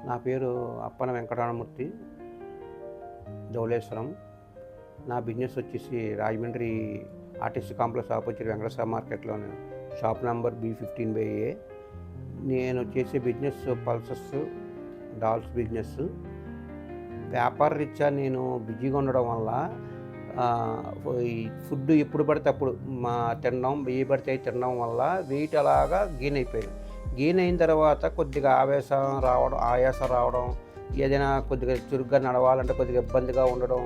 నా పేరు అప్పన వెంకటరమణమూర్తి ధవళేశ్వరం. నా బిజినెస్ వచ్చేసి Rajahmundry RTC complex opposite Venkateswara మార్కెట్లోని షాప్ నెంబర్ B15/A. నేను చేసే బిజినెస్ పల్సెస్ డాల్స్ బిజినెస్. వ్యాపార రీత్యా నేను బిజీగా ఉండడం వల్ల ఈ ఫుడ్ ఎప్పుడు పడితే అప్పుడు తినడం, ఏ పడితే తినడం వల్ల వెయిట్ అలాగా గెయిన్ అయిపోయాను. గెయిన్ అయిన తర్వాత కొద్దిగా ఆయాసం రావడం, ఏదైనా కొద్దిగా చురుగ్గా నడవాలంటే కొద్దిగా ఇబ్బందిగా ఉండడం,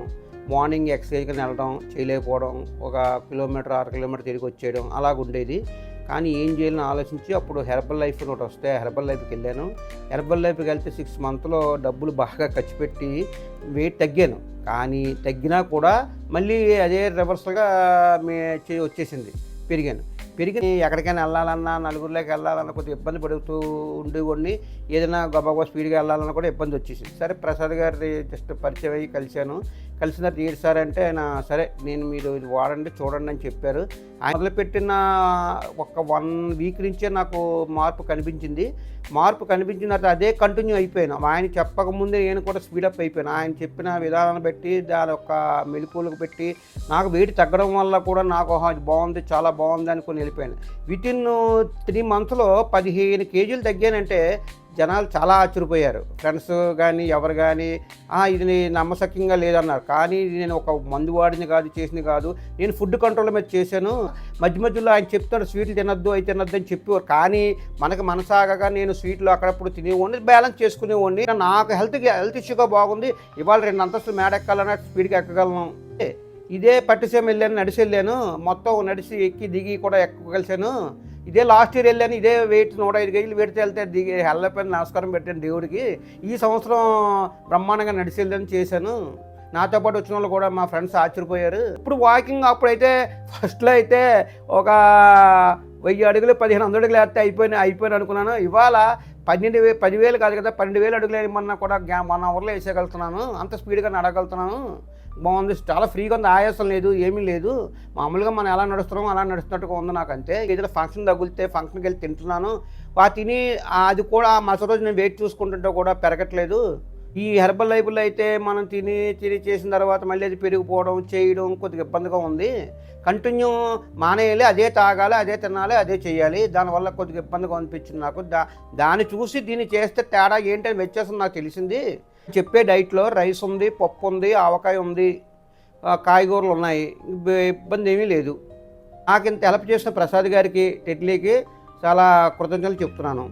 మార్నింగ్ ఎక్సర్సైజ్కి వెళ్ళడం చేయలేకపోవడం, 1 కిలోమీటర్ 6 కిలోమీటర్ తిరిగి వచ్చేయడం అలాగ ఉండేది. కానీ ఏం చేయాలని ఆలోచించి అప్పుడు హెర్బల్ లైఫ్ ఒకటి వస్తే హెర్బల్ లైఫ్కి వెళ్ళాను. హెర్బల్ లైఫ్కి వెళ్తే 6 మంత్లో డబ్బులు బాగా ఖర్చు పెట్టి వెయిట్ తగ్గాను. కానీ తగ్గినా కూడా మళ్ళీ అదే రివర్సల్గా వచ్చేసింది, పెరిగాను. ఎక్కడికైనా వెళ్ళాలన్నా, నలుగురిలోకి వెళ్ళాలన్నా కొద్దిగా ఇబ్బంది పడుతూ ఉండేవాడిని. ఏదైనా గబగబా స్పీడ్గా వెళ్ళాలన్నా కూడా ఇబ్బంది వచ్చేసింది. సరే ప్రసాద్ గారి జస్ట్ పరిచయం అయ్యి కలిసిన తర్వాత ఏంటి సార్ అంటే ఆయన సరే మీరు ఇది వాడండి చూడండి అని చెప్పారు. ఆయన మొదలుపెట్టిన ఒక 1 వీక్ నుంచే నాకు మార్పు కనిపించింది. తర్వాత అదే కంటిన్యూ అయిపోయాను. ఆయన చెప్పకముందే నేను కూడా స్పీడప్ అయిపోయాను. ఆయన చెప్పిన విధానాన్ని బట్టి దాని యొక్క మెలకువలకు పెట్టి నాకు వెయిట్ తగ్గడం వల్ల కూడా నాకు అది బాగుంది, చాలా బాగుంది అనుకుని వెళ్ళిపోయాను. వితిన్ 3 మంత్స్లో 15 కేజీలు తగ్గానంటే జనాలు చాలా ఆశ్చర్యపోయారు. ఫ్రెండ్స్ కానీ ఎవరు కానీ ఇది నమ్మశక్యంగా లేదన్నారు. కానీ నేను ఒక మందు వాడిని కాదు, చేసింది కాదు. నేను ఫుడ్ కంట్రోల్ మీద చేశాను. మధ్యలో ఆయన చెప్తాడు స్వీట్లు తినొద్దు అని చెప్పేవారు. కానీ మనకు మనసాగగా నేను స్వీట్లు అక్కడప్పుడు తినేవాడిని, బ్యాలెన్స్ చేసుకునేవాడిని. నాకు హెల్త్ ఇష్యూగా బాగుంది. ఇవాళ 2 అంతస్తులు మేడ ఎక్కాలన్నా స్పీడ్గా ఎక్కగలను. ఇదే పట్టిసీమ వెళ్ళాను, నడిచి వెళ్ళాను. మొత్తం నడిచి ఎక్కి దిగి కూడా ఎక్కగలిసాను. ఇదే లాస్ట్ ఇయర్ వెళ్ళాను. ఇదే వెయిట్ 105 కేజీలు పెడితే దిగి హెల్లపైన నమస్కారం పెట్టాను దేవుడికి. ఈ సంవత్సరం బ్రహ్మాండంగా నడిచి వెళ్ళాను, చేశాను. నాతో పాటు వచ్చిన వాళ్ళు కూడా మా ఫ్రెండ్స్ ఆశ్చర్యపోయారు. ఇప్పుడు వాకింగ్ అప్పుడైతే ఫస్ట్లో అయితే ఒక 1000 అడుగులు 1500 అడుగులు వేస్తే అయిపోయిన అనుకున్నాను. ఇవాళ 10,000 కాదు కదా, 12,000 అడుగులు ఏమన్నా కూడా 1 అవర్లో వేసేయగలుగుతున్నాను. అంత స్పీడ్గా నడగలుగుతున్నాను. బాగుంది, చాలా ఫ్రీగా ఉంది, ఆయాసం లేదు, ఏమీ లేదు. మామూలుగా మనం ఎలా నడుస్తున్నామో అలా నడుస్తున్నట్టుగా ఉంది నాకు. అంతే ఏదైనా ఫంక్షన్ తగిలితే ఫంక్షన్కి వెళ్ళి తింటున్నాను. తిని అది కూడా మరుసటి రోజు నేను వెయిట్ చూసుకుంటుంటే కూడా పెరగట్లేదు. ఈ హెర్బల్ లైఫ్లో అయితే మనం తిని చేసిన తర్వాత మళ్ళీ అది పెరిగిపోవడం చేయడం కొద్దిగా ఇబ్బందిగా ఉంది. కంటిన్యూ మానేయాలి, అదే తాగాలి, అదే తినాలి, అదే చేయాలి. దానివల్ల కొద్దిగా ఇబ్బందిగా అనిపించింది నాకు. దాన్ని చూసి దీన్ని చేస్తే తేడా ఏంటని వ్యత్యాసం నాకు తెలిసింది. చెప్పే డైట్లో రైస్ ఉంది, పప్పు ఉంది, ఆవకాయ ఉంది, కాయగూరలు ఉన్నాయి, ఇబ్బంది ఏమీ లేదు. నాకు ఇంత హెల్ప్ చేసిన ప్రసాద్ గారికి, టెట్లీకి చాలా కృతజ్ఞతలు చెప్తున్నాను.